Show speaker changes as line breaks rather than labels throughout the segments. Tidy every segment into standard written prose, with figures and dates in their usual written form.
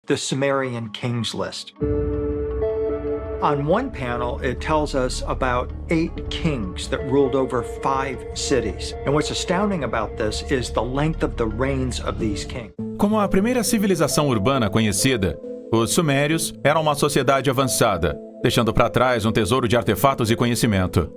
the Sumerian kings list. On one panel, it tells us about 8 kings that ruled over 5 cities. And what's astounding about this is the length of the reigns of these kings.
Como a primeira civilização urbana conhecida, os Sumérios eram uma sociedade avançada, deixando para trás um tesouro de artefatos e conhecimento.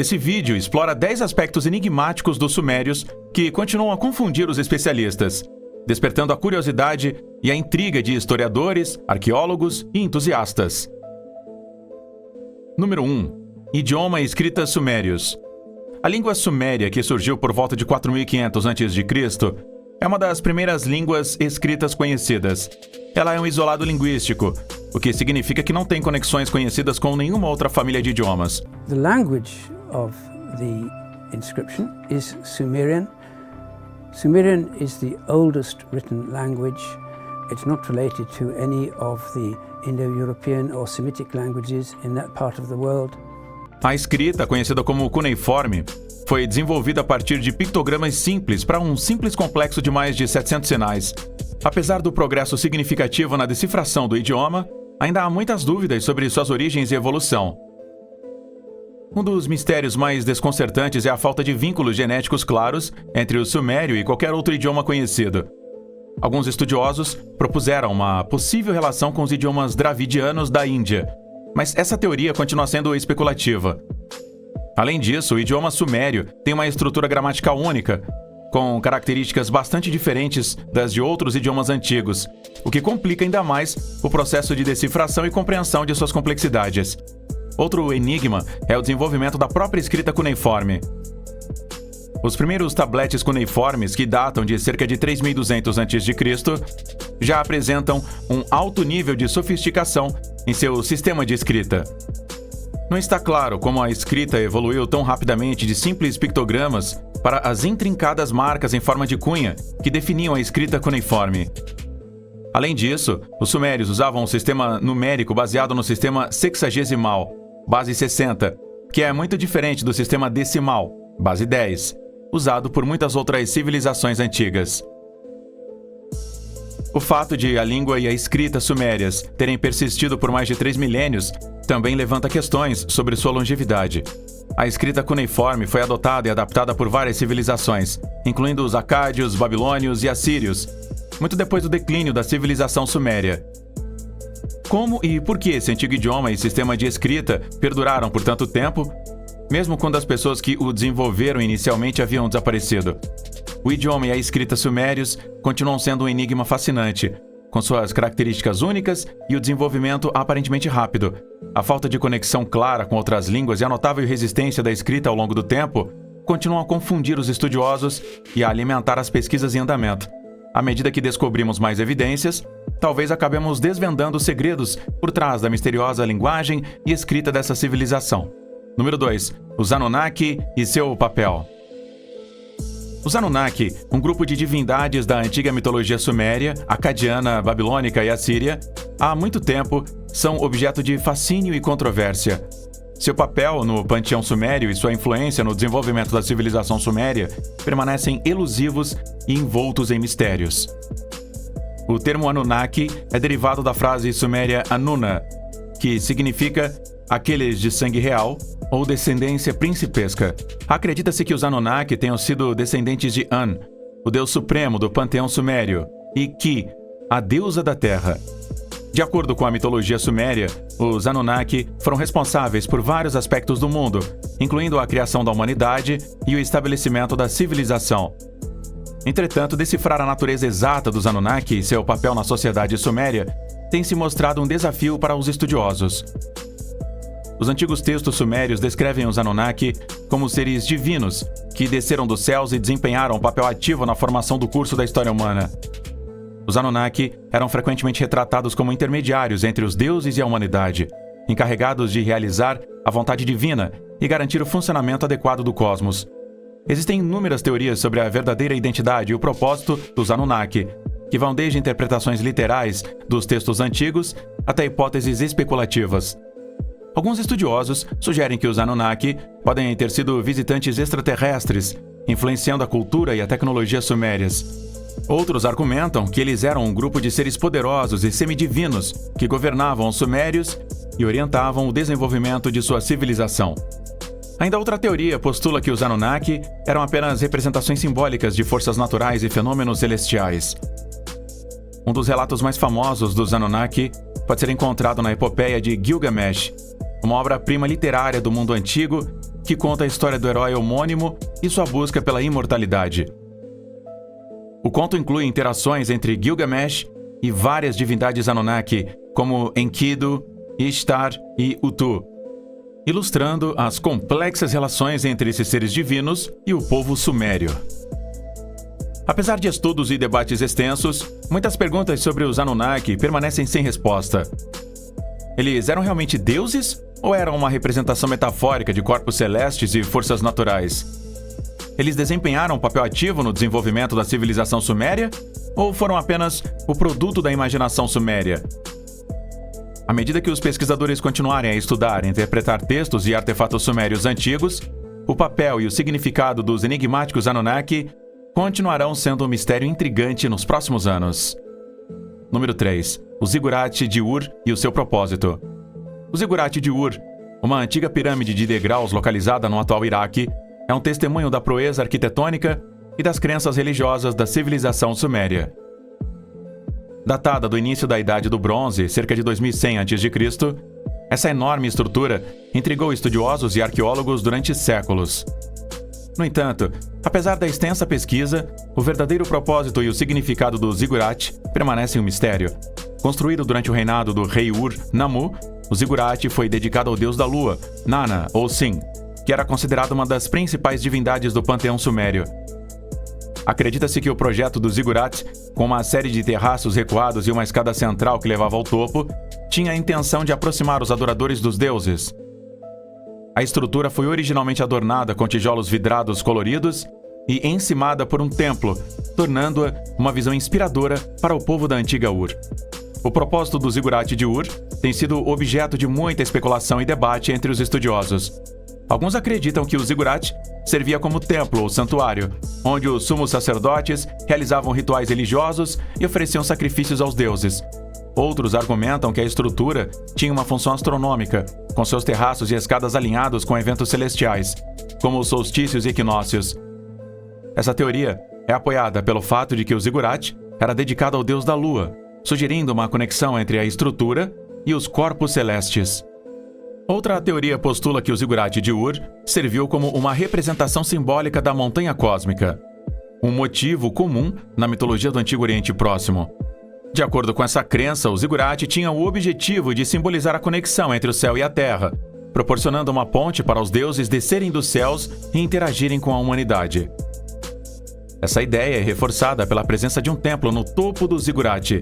Esse vídeo explora 10 aspectos enigmáticos dos Sumérios que continuam a confundir os especialistas, despertando a curiosidade e a intriga de historiadores, arqueólogos e entusiastas. Número 1. Idioma e escrita sumérios. A língua suméria, que surgiu por volta de 4500 a.C., é uma das primeiras línguas escritas conhecidas. Ela é um isolado linguístico, o que significa que não tem conexões conhecidas com nenhuma outra família de idiomas.
The language of the inscription is Sumerian. Sumerian is the oldest written language. It's not related to any of the Indo-European or Semitic languages in that part of the world.
A escrita, conhecida como cuneiforme, foi desenvolvida a partir de pictogramas simples para um simples complexo de mais de 700 sinais. Apesar do progresso significativo na decifração do idioma, ainda há muitas dúvidas sobre suas origens e evolução. Um dos mistérios mais desconcertantes é a falta de vínculos genéticos claros entre o sumério e qualquer outro idioma conhecido. Alguns estudiosos propuseram uma possível relação com os idiomas dravidianos da Índia, mas essa teoria continua sendo especulativa. Além disso, o idioma sumério tem uma estrutura gramatical única, com características bastante diferentes das de outros idiomas antigos, o que complica ainda mais o processo de decifração e compreensão de suas complexidades. Outro enigma é o desenvolvimento da própria escrita cuneiforme. Os primeiros tabletes cuneiformes, que datam de cerca de 3200 a.C., já apresentam um alto nível de sofisticação em seu sistema de escrita. Não está claro como a escrita evoluiu tão rapidamente de simples pictogramas para as intrincadas marcas em forma de cunha que definiam a escrita cuneiforme. Além disso, os sumérios usavam um sistema numérico baseado no sistema sexagesimal, base 60, que é muito diferente do sistema decimal, base 10, usado por muitas outras civilizações antigas. O fato de a língua e a escrita sumérias terem persistido por mais de 3 milênios também levanta questões sobre sua longevidade. A escrita cuneiforme foi adotada e adaptada por várias civilizações, incluindo os acádios, babilônios e assírios, muito depois do declínio da civilização suméria. Como e por que esse antigo idioma e sistema de escrita perduraram por tanto tempo, mesmo quando as pessoas que o desenvolveram inicialmente haviam desaparecido? O idioma e a escrita sumérios continuam sendo um enigma fascinante, com suas características únicas e o desenvolvimento aparentemente rápido. A falta de conexão clara com outras línguas e a notável resistência da escrita ao longo do tempo continuam a confundir os estudiosos e a alimentar as pesquisas em andamento. À medida que descobrimos mais evidências, talvez acabemos desvendando os segredos por trás da misteriosa linguagem e escrita dessa civilização. Número 2. Os Anunnaki e seu papel. Os Anunnaki, um grupo de divindades da antiga mitologia suméria, acadiana, babilônica e assíria, há muito tempo são objeto de fascínio e controvérsia. Seu papel no panteão sumério e sua influência no desenvolvimento da civilização suméria permanecem elusivos e envoltos em mistérios. O termo Anunnaki é derivado da frase suméria Anunna, que significa aqueles de sangue real ou descendência principesca. Acredita-se que os Anunnaki tenham sido descendentes de An, o deus supremo do panteão sumério, e Ki, a deusa da terra. De acordo com a mitologia suméria, os Anunnaki foram responsáveis por vários aspectos do mundo, incluindo a criação da humanidade e o estabelecimento da civilização. Entretanto, decifrar a natureza exata dos Anunnaki e seu papel na sociedade suméria tem se mostrado um desafio para os estudiosos. Os antigos textos sumérios descrevem os Anunnaki como seres divinos que desceram dos céus e desempenharam um papel ativo na formação do curso da história humana. Os Anunnaki eram frequentemente retratados como intermediários entre os deuses e a humanidade, encarregados de realizar a vontade divina e garantir o funcionamento adequado do cosmos. Existem inúmeras teorias sobre a verdadeira identidade e o propósito dos Anunnaki, que vão desde interpretações literais dos textos antigos até hipóteses especulativas. Alguns estudiosos sugerem que os Anunnaki podem ter sido visitantes extraterrestres, influenciando a cultura e a tecnologia sumérias. Outros argumentam que eles eram um grupo de seres poderosos e semidivinos que governavam os sumérios e orientavam o desenvolvimento de sua civilização. Ainda outra teoria postula que os Anunnaki eram apenas representações simbólicas de forças naturais e fenômenos celestiais. Um dos relatos mais famosos dos Anunnaki pode ser encontrado na epopeia de Gilgamesh, uma obra-prima literária do mundo antigo que conta a história do herói homônimo e sua busca pela imortalidade. O conto inclui interações entre Gilgamesh e várias divindades Anunnaki, como Enkidu, Ishtar e Utu, ilustrando as complexas relações entre esses seres divinos e o povo sumério. Apesar de estudos e debates extensos, muitas perguntas sobre os Anunnaki permanecem sem resposta. Eles eram realmente deuses ou eram uma representação metafórica de corpos celestes e forças naturais? Eles desempenharam um papel ativo no desenvolvimento da civilização suméria ou foram apenas o produto da imaginação suméria? À medida que os pesquisadores continuarem a estudar e interpretar textos e artefatos sumérios antigos, o papel e o significado dos enigmáticos Anunnaki continuarão sendo um mistério intrigante nos próximos anos. Número 3. O Ziggurat de Ur e o seu propósito. O Ziggurat de Ur, uma antiga pirâmide de degraus localizada no atual Iraque, é um testemunho da proeza arquitetônica e das crenças religiosas da civilização suméria. Datada do início da Idade do Bronze, cerca de 2100 a.C., essa enorme estrutura intrigou estudiosos e arqueólogos durante séculos. No entanto, apesar da extensa pesquisa, o verdadeiro propósito e o significado do Ziggurat permanecem um mistério. Construído durante o reinado do rei Ur-Nammu, o Ziggurat foi dedicado ao deus da lua, Nana ou Sin, que era considerado uma das principais divindades do panteão sumério. Acredita-se que o projeto do Ziggurat, com uma série de terraços recuados e uma escada central que levava ao topo, tinha a intenção de aproximar os adoradores dos deuses. A estrutura foi originalmente adornada com tijolos vidrados coloridos e encimada por um templo, tornando-a uma visão inspiradora para o povo da antiga Ur. O propósito do Ziggurat de Ur tem sido objeto de muita especulação e debate entre os estudiosos. Alguns acreditam que o Ziggurat servia como templo ou santuário, onde os sumos sacerdotes realizavam rituais religiosos e ofereciam sacrifícios aos deuses. Outros argumentam que a estrutura tinha uma função astronômica, com seus terraços e escadas alinhados com eventos celestiais, como os solstícios e equinócios. Essa teoria é apoiada pelo fato de que o Ziggurat era dedicado ao deus da lua, sugerindo uma conexão entre a estrutura e os corpos celestes. Outra teoria postula que o Ziggurat de Ur serviu como uma representação simbólica da montanha cósmica, um motivo comum na mitologia do Antigo Oriente Próximo. De acordo com essa crença, o Ziggurat tinha o objetivo de simbolizar a conexão entre o céu e a terra, proporcionando uma ponte para os deuses descerem dos céus e interagirem com a humanidade. Essa ideia é reforçada pela presença de um templo no topo do Ziggurat,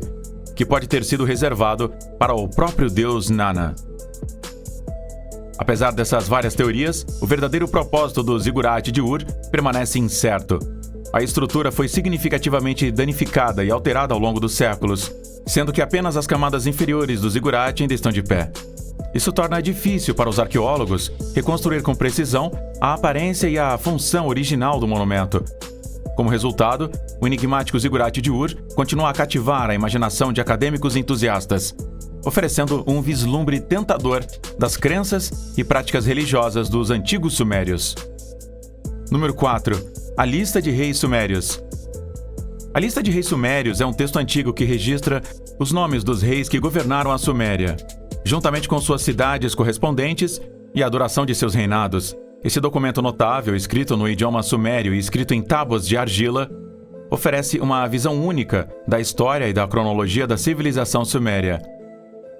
que pode ter sido reservado para o próprio deus Nana. Apesar dessas várias teorias, o verdadeiro propósito do Ziggurat de Ur permanece incerto. A estrutura foi significativamente danificada e alterada ao longo dos séculos, sendo que apenas as camadas inferiores do Ziggurat ainda estão de pé. Isso torna difícil para os arqueólogos reconstruir com precisão a aparência e a função original do monumento. Como resultado, o enigmático Ziggurat de Ur continua a cativar a imaginação de acadêmicos entusiastas, oferecendo um vislumbre tentador das crenças e práticas religiosas dos antigos sumérios. Número 4. A Lista de Reis Sumérios. A Lista de Reis Sumérios é um texto antigo que registra os nomes dos reis que governaram a Suméria, juntamente com suas cidades correspondentes e a duração de seus reinados. Esse documento notável, escrito no idioma sumério e escrito em tábuas de argila, oferece uma visão única da história e da cronologia da civilização suméria.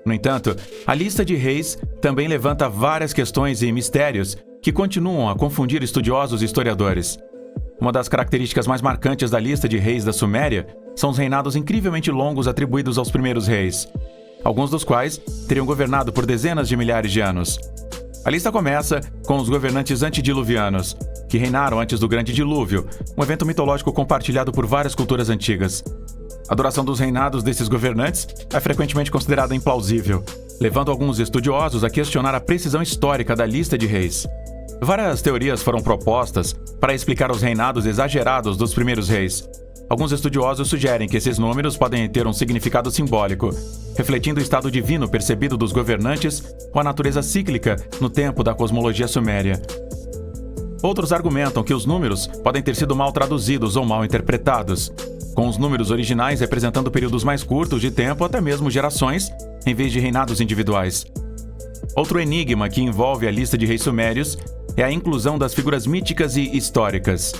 No entanto, a lista de reis também levanta várias questões e mistérios que continuam a confundir estudiosos e historiadores. Uma das características mais marcantes da lista de reis da Suméria são os reinados incrivelmente longos atribuídos aos primeiros reis, alguns dos quais teriam governado por dezenas de milhares de anos. A lista começa com os governantes antediluvianos, que reinaram antes do Grande Dilúvio, um evento mitológico compartilhado por várias culturas antigas. A duração dos reinados desses governantes é frequentemente considerada implausível, levando alguns estudiosos a questionar a precisão histórica da lista de reis. Várias teorias foram propostas para explicar os reinados exagerados dos primeiros reis. Alguns estudiosos sugerem que esses números podem ter um significado simbólico, refletindo o estado divino percebido dos governantes ou a natureza cíclica no tempo da cosmologia suméria. Outros argumentam que os números podem ter sido mal traduzidos ou mal interpretados, com os números originais representando períodos mais curtos de tempo, até mesmo gerações, em vez de reinados individuais. Outro enigma que envolve a lista de reis sumérios é a inclusão das figuras míticas e históricas.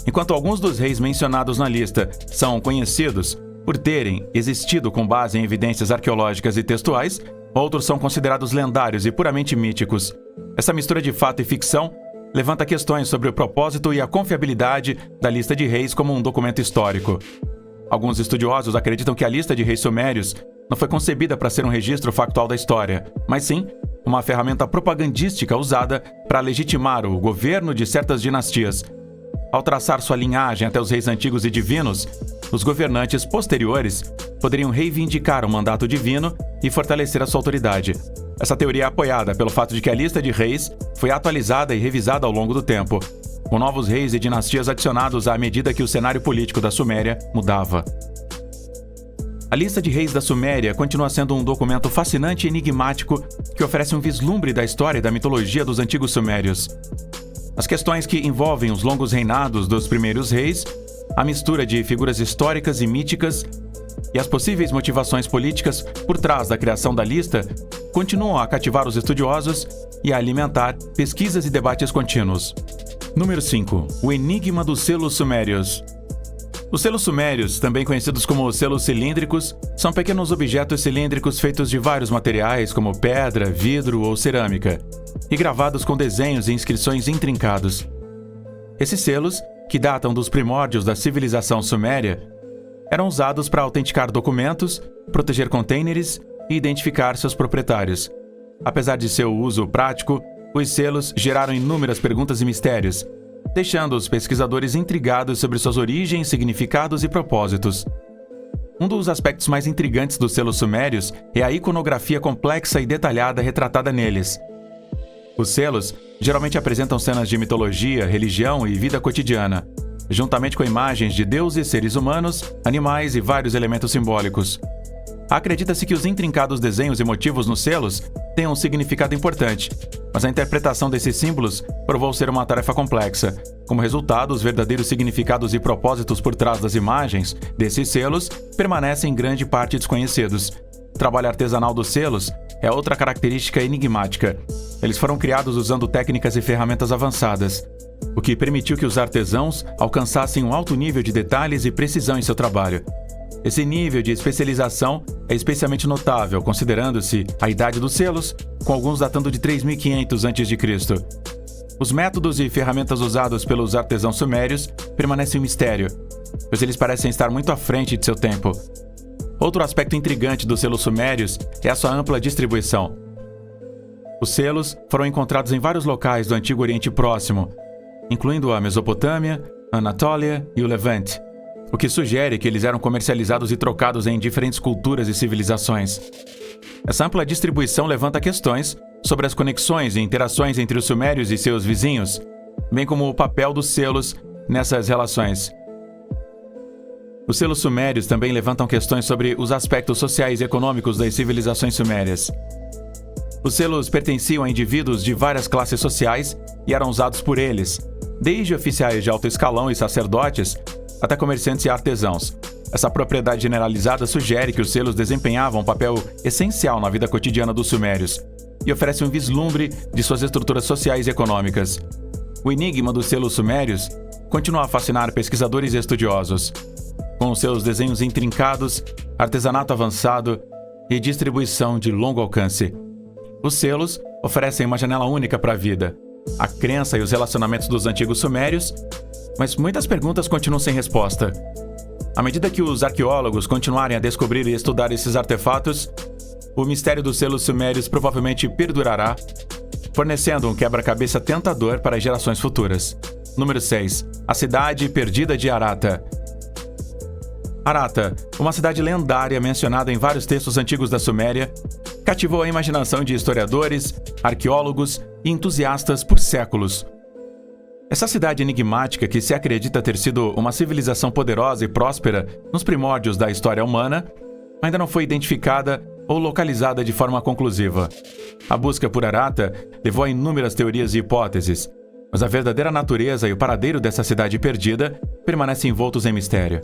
Enquanto alguns dos reis mencionados na lista são conhecidos por terem existido com base em evidências arqueológicas e textuais, outros são considerados lendários e puramente míticos. Essa mistura de fato e ficção levanta questões sobre o propósito e a confiabilidade da lista de reis como um documento histórico. Alguns estudiosos acreditam que a lista de reis sumérios não foi concebida para ser um registro factual da história, mas sim uma ferramenta propagandística usada para legitimar o governo de certas dinastias. Ao traçar sua linhagem até os reis antigos e divinos, os governantes posteriores poderiam reivindicar o mandato divino e fortalecer a sua autoridade. Essa teoria é apoiada pelo fato de que a lista de reis foi atualizada e revisada ao longo do tempo, com novos reis e dinastias adicionados à medida que o cenário político da Suméria mudava. A lista de reis da Suméria continua sendo um documento fascinante e enigmático que oferece um vislumbre da história e da mitologia dos antigos sumérios. As questões que envolvem os longos reinados dos primeiros reis, a mistura de figuras históricas e míticas e as possíveis motivações políticas por trás da criação da lista continuam a cativar os estudiosos e a alimentar pesquisas e debates contínuos. Número 5. O enigma dos selos sumérios. Os selos sumérios, também conhecidos como selos cilíndricos, são pequenos objetos cilíndricos feitos de vários materiais como pedra, vidro ou cerâmica, e gravados com desenhos e inscrições intrincados. Esses selos, que datam dos primórdios da civilização suméria, eram usados para autenticar documentos, proteger contêineres e identificar seus proprietários. Apesar de seu uso prático, os selos geraram inúmeras perguntas e mistérios, deixando os pesquisadores intrigados sobre suas origens, significados e propósitos. Um dos aspectos mais intrigantes dos selos sumérios é a iconografia complexa e detalhada retratada neles. Os selos geralmente apresentam cenas de mitologia, religião e vida cotidiana, juntamente com imagens de deuses, seres humanos, animais e vários elementos simbólicos. Acredita-se que os intrincados desenhos e motivos nos selos tenham um significado importante, mas a interpretação desses símbolos provou ser uma tarefa complexa. Como resultado, os verdadeiros significados e propósitos por trás das imagens desses selos permanecem em grande parte desconhecidos. O trabalho artesanal dos selos é outra característica enigmática. Eles foram criados usando técnicas e ferramentas avançadas, o que permitiu que os artesãos alcançassem um alto nível de detalhes e precisão em seu trabalho. Esse nível de especialização é especialmente notável, considerando-se a idade dos selos, com alguns datando de 3500 a.C. Os métodos e ferramentas usados pelos artesãos sumérios permanecem um mistério, pois eles parecem estar muito à frente de seu tempo. Outro aspecto intrigante dos selos sumérios é a sua ampla distribuição. Os selos foram encontrados em vários locais do Antigo Oriente Próximo, incluindo a Mesopotâmia, a Anatólia e o Levante, o que sugere que eles eram comercializados e trocados em diferentes culturas e civilizações. Essa ampla distribuição levanta questões sobre as conexões e interações entre os sumérios e seus vizinhos, bem como o papel dos selos nessas relações. Os selos sumérios também levantam questões sobre os aspectos sociais e econômicos das civilizações sumérias. Os selos pertenciam a indivíduos de várias classes sociais e eram usados por eles, desde oficiais de alto escalão e sacerdotes até comerciantes e artesãos. Essa propriedade generalizada sugere que os selos desempenhavam um papel essencial na vida cotidiana dos sumérios e oferece um vislumbre de suas estruturas sociais e econômicas. O enigma dos selos sumérios continua a fascinar pesquisadores e estudiosos, com seus desenhos intrincados, artesanato avançado e distribuição de longo alcance. Os selos oferecem uma janela única para a vida, a crença e os relacionamentos dos antigos sumérios, mas muitas perguntas continuam sem resposta. À medida que os arqueólogos continuarem a descobrir e estudar esses artefatos, o mistério dos selos sumérios provavelmente perdurará, fornecendo um quebra-cabeça tentador para gerações futuras. Número 6. A cidade perdida de Arata. Arata, uma cidade lendária mencionada em vários textos antigos da Suméria, cativou a imaginação de historiadores, arqueólogos e entusiastas por séculos. Essa cidade enigmática que se acredita ter sido uma civilização poderosa e próspera nos primórdios da história humana, ainda não foi identificada ou localizada de forma conclusiva. A busca por Arata levou a inúmeras teorias e hipóteses, mas a verdadeira natureza e o paradeiro dessa cidade perdida permanecem envoltos em mistério.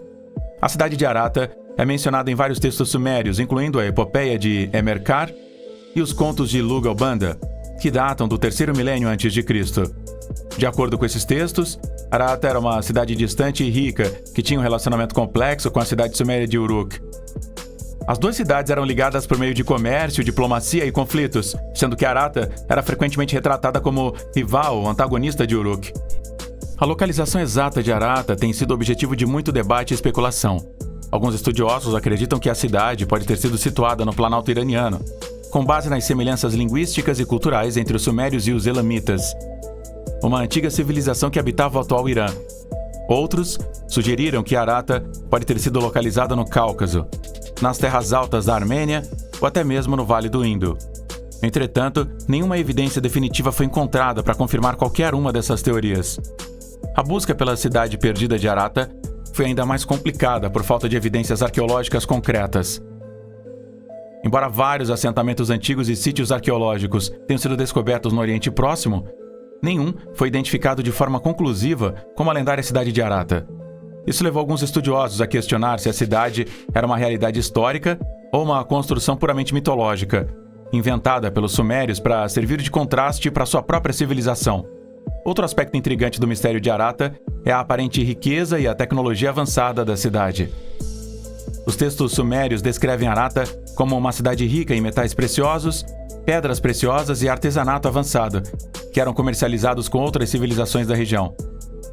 A cidade de Arata é mencionada em vários textos sumérios, incluindo a epopeia de Emerkar e os contos de Lugalbanda, que datam do 3º milênio antes de Cristo. De acordo com esses textos, Arata era uma cidade distante e rica, que tinha um relacionamento complexo com a cidade suméria de Uruk. As duas cidades eram ligadas por meio de comércio, diplomacia e conflitos, sendo que Arata era frequentemente retratada como rival ou antagonista de Uruk. A localização exata de Arata tem sido objetivo de muito debate e especulação. Alguns estudiosos acreditam que a cidade pode ter sido situada no Planalto iraniano, com base nas semelhanças linguísticas e culturais entre os sumérios e os elamitas, uma antiga civilização que habitava o atual Irã. Outros sugeriram que Arata pode ter sido localizada no Cáucaso, nas terras altas da Armênia ou até mesmo no Vale do Indo. Entretanto, nenhuma evidência definitiva foi encontrada para confirmar qualquer uma dessas teorias. A busca pela cidade perdida de Arata foi ainda mais complicada por falta de evidências arqueológicas concretas. Embora vários assentamentos antigos e sítios arqueológicos tenham sido descobertos no Oriente Próximo, nenhum foi identificado de forma conclusiva como a lendária cidade de Arata. Isso levou alguns estudiosos a questionar se a cidade era uma realidade histórica ou uma construção puramente mitológica, inventada pelos sumérios para servir de contraste para sua própria civilização. Outro aspecto intrigante do mistério de Arata é a aparente riqueza e a tecnologia avançada da cidade. Os textos sumérios descrevem Arata como uma cidade rica em metais preciosos, pedras preciosas e artesanato avançado, que eram comercializados com outras civilizações da região.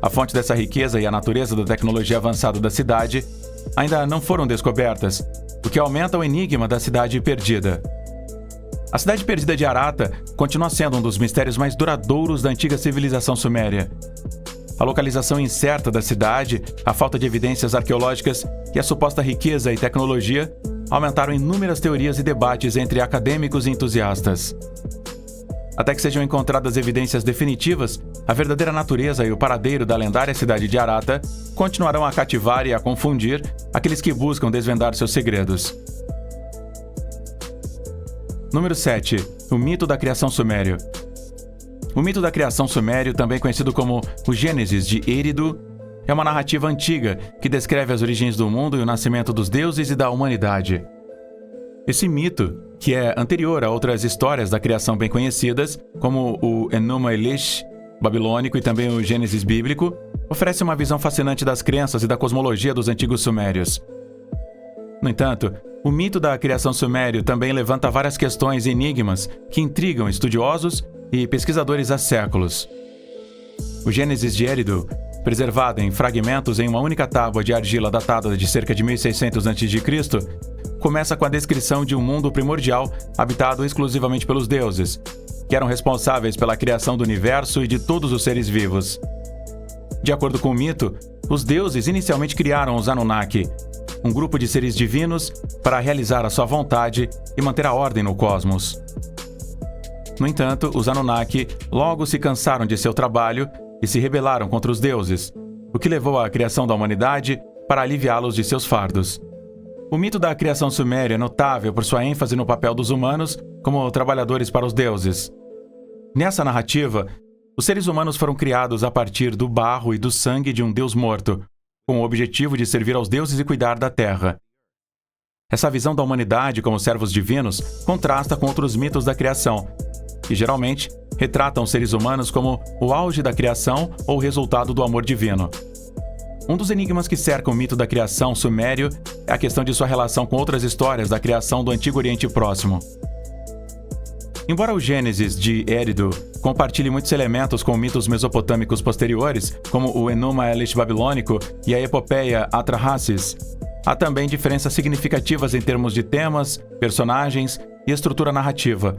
A fonte dessa riqueza e a natureza da tecnologia avançada da cidade ainda não foram descobertas, o que aumenta o enigma da cidade perdida. A cidade perdida de Arata continua sendo um dos mistérios mais duradouros da antiga civilização suméria. A localização incerta da cidade, a falta de evidências arqueológicas e a suposta riqueza e tecnologia aumentaram inúmeras teorias e debates entre acadêmicos e entusiastas. Até que sejam encontradas evidências definitivas, a verdadeira natureza e o paradeiro da lendária cidade de Arata continuarão a cativar e a confundir aqueles que buscam desvendar seus segredos. Número 7. O mito da criação sumério. O mito da criação sumério, também conhecido como o Gênesis de Eridu, é uma narrativa antiga que descreve as origens do mundo e o nascimento dos deuses e da humanidade. Esse mito, que é anterior a outras histórias da criação bem conhecidas, como o Enuma Elish babilônico e também o Gênesis bíblico, oferece uma visão fascinante das crenças e da cosmologia dos antigos sumérios. No entanto, o mito da criação sumério também levanta várias questões e enigmas que intrigam estudiosos e pesquisadores há séculos. O Gênesis de Eridu, preservado em fragmentos em uma única tábua de argila datada de cerca de 1600 a.C., começa com a descrição de um mundo primordial habitado exclusivamente pelos deuses, que eram responsáveis pela criação do universo e de todos os seres vivos. De acordo com o mito, os deuses inicialmente criaram os Anunnaki, um grupo de seres divinos para realizar a sua vontade e manter a ordem no cosmos. No entanto, os Anunnaki logo se cansaram de seu trabalho e se rebelaram contra os deuses, o que levou à criação da humanidade para aliviá-los de seus fardos. O mito da criação suméria é notável por sua ênfase no papel dos humanos como trabalhadores para os deuses. Nessa narrativa, os seres humanos foram criados a partir do barro e do sangue de um deus morto, com o objetivo de servir aos deuses e cuidar da terra. Essa visão da humanidade como servos divinos contrasta com outros mitos da criação, que geralmente retratam os seres humanos como o auge da criação ou o resultado do amor divino. Um dos enigmas que cercam o mito da criação sumério é a questão de sua relação com outras histórias da criação do Antigo Oriente Próximo. Embora o Gênesis de Eridu compartilhe muitos elementos com mitos mesopotâmicos posteriores, como o Enuma Elish babilônico e a epopeia Atrahasis, há também diferenças significativas em termos de temas, personagens e estrutura narrativa.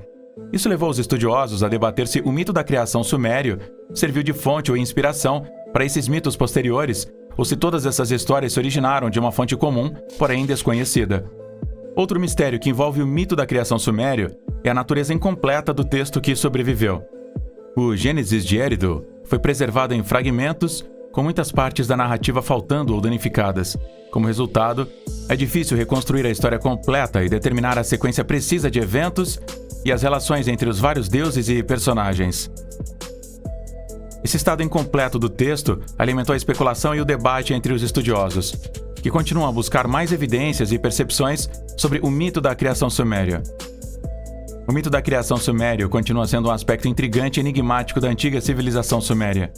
Isso levou os estudiosos a debater se o mito da criação sumério serviu de fonte ou inspiração para esses mitos posteriores, ou se todas essas histórias se originaram de uma fonte comum, porém desconhecida. Outro mistério que envolve o mito da criação sumério é a natureza incompleta do texto que sobreviveu. O Gênesis de Eridu foi preservado em fragmentos, com muitas partes da narrativa faltando ou danificadas. Como resultado, é difícil reconstruir a história completa e determinar a sequência precisa de eventos e as relações entre os vários deuses e personagens. Esse estado incompleto do texto alimentou a especulação e o debate entre os estudiosos, que continuam a buscar mais evidências e percepções sobre o mito da criação suméria. O mito da criação sumério continua sendo um aspecto intrigante e enigmático da antiga civilização suméria.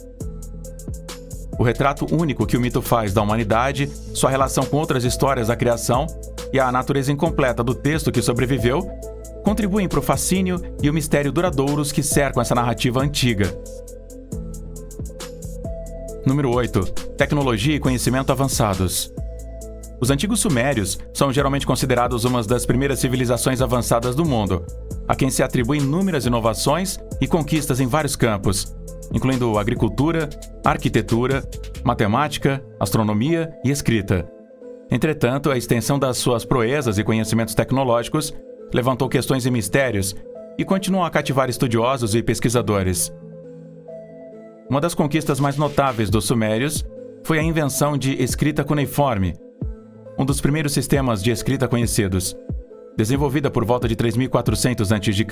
O retrato único que o mito faz da humanidade, sua relação com outras histórias da criação e a natureza incompleta do texto que sobreviveu contribuem para o fascínio e o mistério duradouros que cercam essa narrativa antiga. Número 8. Tecnologia e conhecimento avançados. Os antigos sumérios são geralmente considerados uma das primeiras civilizações avançadas do mundo, a quem se atribuem inúmeras inovações e conquistas em vários campos, incluindo agricultura, arquitetura, matemática, astronomia e escrita. Entretanto, a extensão das suas proezas e conhecimentos tecnológicos levantou questões e mistérios e continuam a cativar estudiosos e pesquisadores. Uma das conquistas mais notáveis dos sumérios foi a invenção de escrita cuneiforme, um dos primeiros sistemas de escrita conhecidos. Desenvolvida por volta de 3400 a.C.,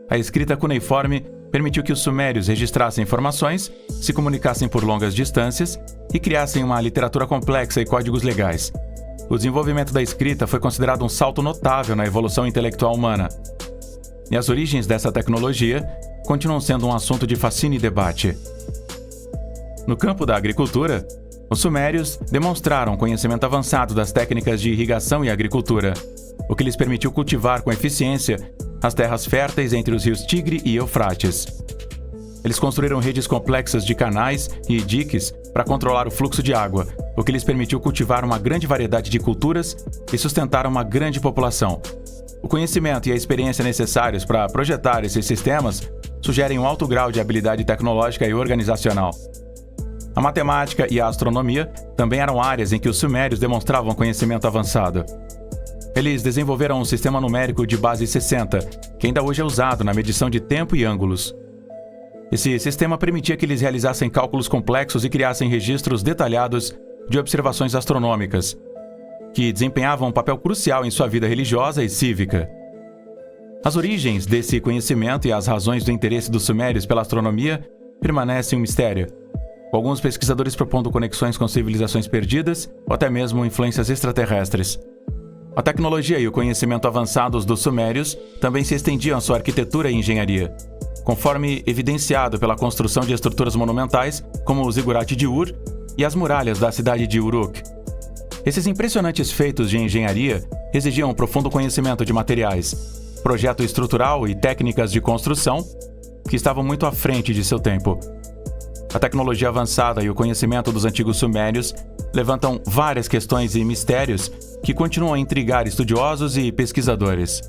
a escrita cuneiforme permitiu que os sumérios registrassem informações, se comunicassem por longas distâncias e criassem uma literatura complexa e códigos legais. O desenvolvimento da escrita foi considerado um salto notável na evolução intelectual humana. E as origens dessa tecnologia continuam sendo um assunto de fascínio e debate. No campo da agricultura, os sumérios demonstraram conhecimento avançado das técnicas de irrigação e agricultura, o que lhes permitiu cultivar com eficiência as terras férteis entre os rios Tigre e Eufrates. Eles construíram redes complexas de canais e diques para controlar o fluxo de água, o que lhes permitiu cultivar uma grande variedade de culturas e sustentar uma grande população. O conhecimento e a experiência necessários para projetar esses sistemas sugerem um alto grau de habilidade tecnológica e organizacional. A matemática e a astronomia também eram áreas em que os sumérios demonstravam conhecimento avançado. Eles desenvolveram um sistema numérico de base 60, que ainda hoje é usado na medição de tempo e ângulos. Esse sistema permitia que eles realizassem cálculos complexos e criassem registros detalhados de observações astronômicas, que desempenhavam um papel crucial em sua vida religiosa e cívica. As origens desse conhecimento e as razões do interesse dos sumérios pela astronomia permanecem um mistério, com alguns pesquisadores propondo conexões com civilizações perdidas ou até mesmo influências extraterrestres. A tecnologia e o conhecimento avançados dos sumérios também se estendiam à sua arquitetura e engenharia, conforme evidenciado pela construção de estruturas monumentais como o zigurate de Ur e as muralhas da cidade de Uruk. Esses impressionantes feitos de engenharia exigiam um profundo conhecimento de materiais, projeto estrutural e técnicas de construção que estavam muito à frente de seu tempo. A tecnologia avançada e o conhecimento dos antigos sumérios levantam várias questões e mistérios que continuam a intrigar estudiosos e pesquisadores.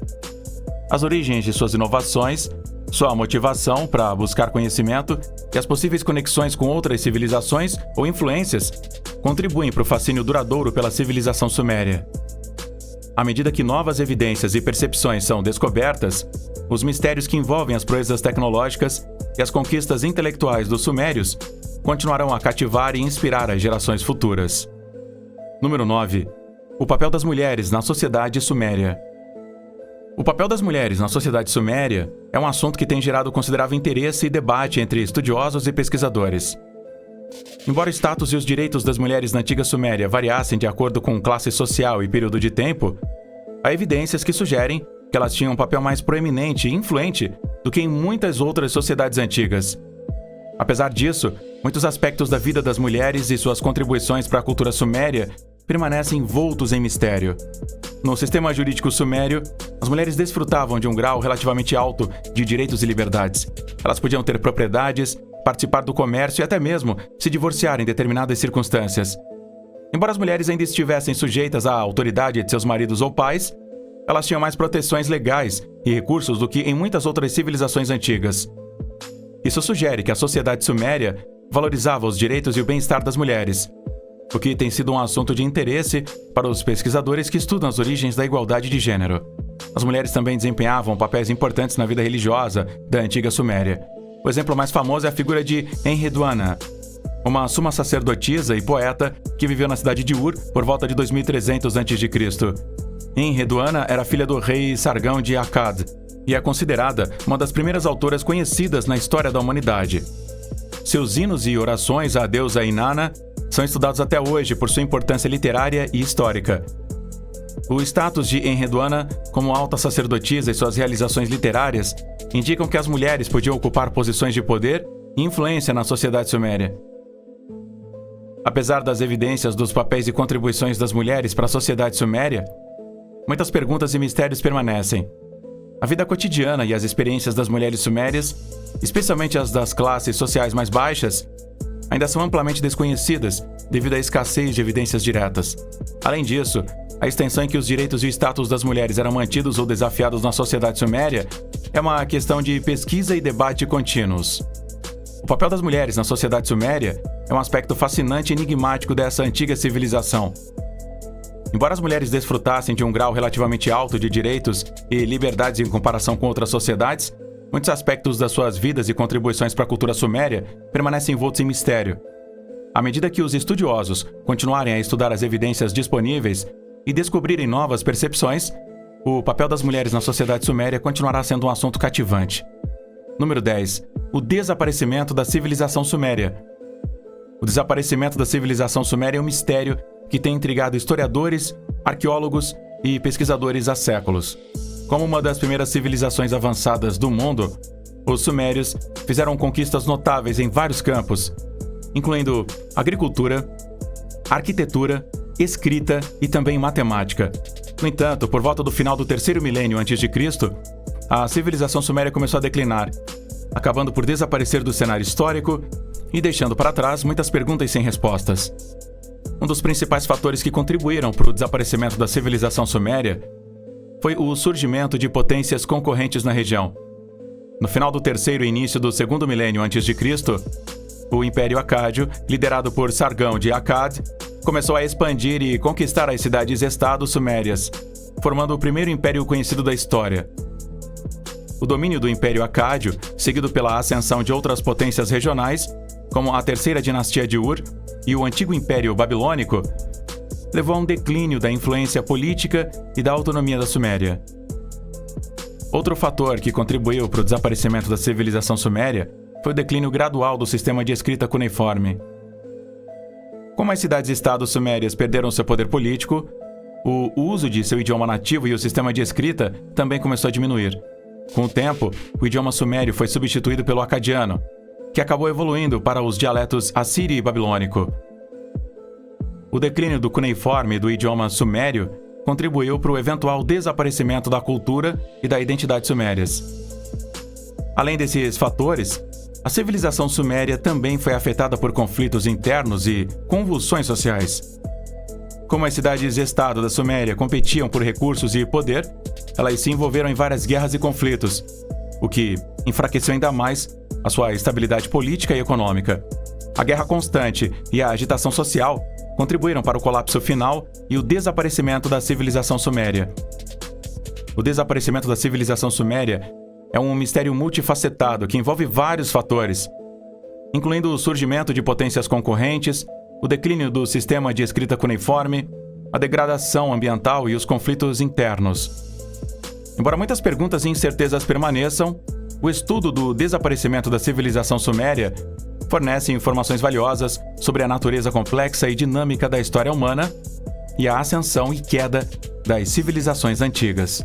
As origens de suas inovações, sua motivação para buscar conhecimento e as possíveis conexões com outras civilizações ou influências contribuem para o fascínio duradouro pela civilização suméria. À medida que novas evidências e percepções são descobertas, os mistérios que envolvem as proezas tecnológicas e as conquistas intelectuais dos sumérios continuarão a cativar e inspirar as gerações futuras. Número 9. O papel das mulheres na sociedade suméria. O papel das mulheres na sociedade suméria é um assunto que tem gerado considerável interesse e debate entre estudiosos e pesquisadores. Embora o status e os direitos das mulheres na antiga Suméria variassem de acordo com classe social e período de tempo, há evidências que sugerem que elas tinham um papel mais proeminente e influente do que em muitas outras sociedades antigas. Apesar disso, muitos aspectos da vida das mulheres e suas contribuições para a cultura suméria permanecem envoltos em mistério. No sistema jurídico sumério, as mulheres desfrutavam de um grau relativamente alto de direitos e liberdades. Elas podiam ter propriedades, participar do comércio e até mesmo se divorciar em determinadas circunstâncias. Embora as mulheres ainda estivessem sujeitas à autoridade de seus maridos ou pais, elas tinham mais proteções legais e recursos do que em muitas outras civilizações antigas. Isso sugere que a sociedade suméria valorizava os direitos e o bem-estar das mulheres, o que tem sido um assunto de interesse para os pesquisadores que estudam as origens da igualdade de gênero. As mulheres também desempenhavam papéis importantes na vida religiosa da antiga Suméria. O exemplo mais famoso é a figura de Enheduanna, uma suma sacerdotisa e poeta que viveu na cidade de Ur por volta de 2300 a.C. Enheduanna era filha do rei Sargão de Akkad e é considerada uma das primeiras autoras conhecidas na história da humanidade. Seus hinos e orações à deusa Inanna são estudados até hoje por sua importância literária e histórica. O status de Enheduanna como alta sacerdotisa e suas realizações literárias indicam que as mulheres podiam ocupar posições de poder e influência na sociedade suméria. Apesar das evidências dos papéis e contribuições das mulheres para a sociedade suméria, muitas perguntas e mistérios permanecem. A vida cotidiana e as experiências das mulheres sumérias, especialmente as das classes sociais mais baixas, ainda são amplamente desconhecidas devido à escassez de evidências diretas. Além disso, a extensão em que os direitos e o status das mulheres eram mantidos ou desafiados na sociedade suméria é uma questão de pesquisa e debate contínuos. O papel das mulheres na sociedade suméria é um aspecto fascinante e enigmático dessa antiga civilização. Embora as mulheres desfrutassem de um grau relativamente alto de direitos e liberdades em comparação com outras sociedades, muitos aspectos das suas vidas e contribuições para a cultura suméria permanecem envoltos em mistério. À medida que os estudiosos continuarem a estudar as evidências disponíveis e descobrirem novas percepções, o papel das mulheres na sociedade suméria continuará sendo um assunto cativante. Número 10. O desaparecimento da civilização suméria. O desaparecimento da civilização suméria é um mistério que tem intrigado historiadores, arqueólogos e pesquisadores há séculos. Como uma das primeiras civilizações avançadas do mundo, os sumérios fizeram conquistas notáveis em vários campos, incluindo agricultura, arquitetura, escrita e também matemática. No entanto, por volta do final do terceiro milênio a.C., a civilização suméria começou a declinar, acabando por desaparecer do cenário histórico e deixando para trás muitas perguntas sem respostas. Um dos principais fatores que contribuíram para o desaparecimento da civilização suméria foi o surgimento de potências concorrentes na região. No final do terceiro e início do segundo milênio a.C., o Império Acádio, liderado por Sargão de Akkad, começou a expandir e conquistar as cidades-estado sumérias, formando o primeiro império conhecido da história. O domínio do Império Acádio, seguido pela ascensão de outras potências regionais, como a terceira dinastia de Ur e o antigo Império Babilônico, levou a um declínio da influência política e da autonomia da Suméria. Outro fator que contribuiu para o desaparecimento da civilização suméria foi o declínio gradual do sistema de escrita cuneiforme. Como as cidades-estado sumérias perderam seu poder político, o uso de seu idioma nativo e o sistema de escrita também começou a diminuir. Com o tempo, o idioma sumério foi substituído pelo acadiano, que acabou evoluindo para os dialetos assírio e babilônico. O declínio do cuneiforme do idioma sumério contribuiu para o eventual desaparecimento da cultura e da identidade sumérias. Além desses fatores, a civilização suméria também foi afetada por conflitos internos e convulsões sociais. Como as cidades-estado da Suméria competiam por recursos e poder, elas se envolveram em várias guerras e conflitos, o que enfraqueceu ainda mais a sua estabilidade política e econômica. A guerra constante e a agitação social contribuíram para o colapso final e o desaparecimento da civilização suméria. O desaparecimento da civilização suméria é um mistério multifacetado que envolve vários fatores, incluindo o surgimento de potências concorrentes, o declínio do sistema de escrita cuneiforme, a degradação ambiental e os conflitos internos. Embora muitas perguntas e incertezas permaneçam, o estudo do desaparecimento da civilização suméria fornece informações valiosas sobre a natureza complexa e dinâmica da história humana e a ascensão e queda das civilizações antigas.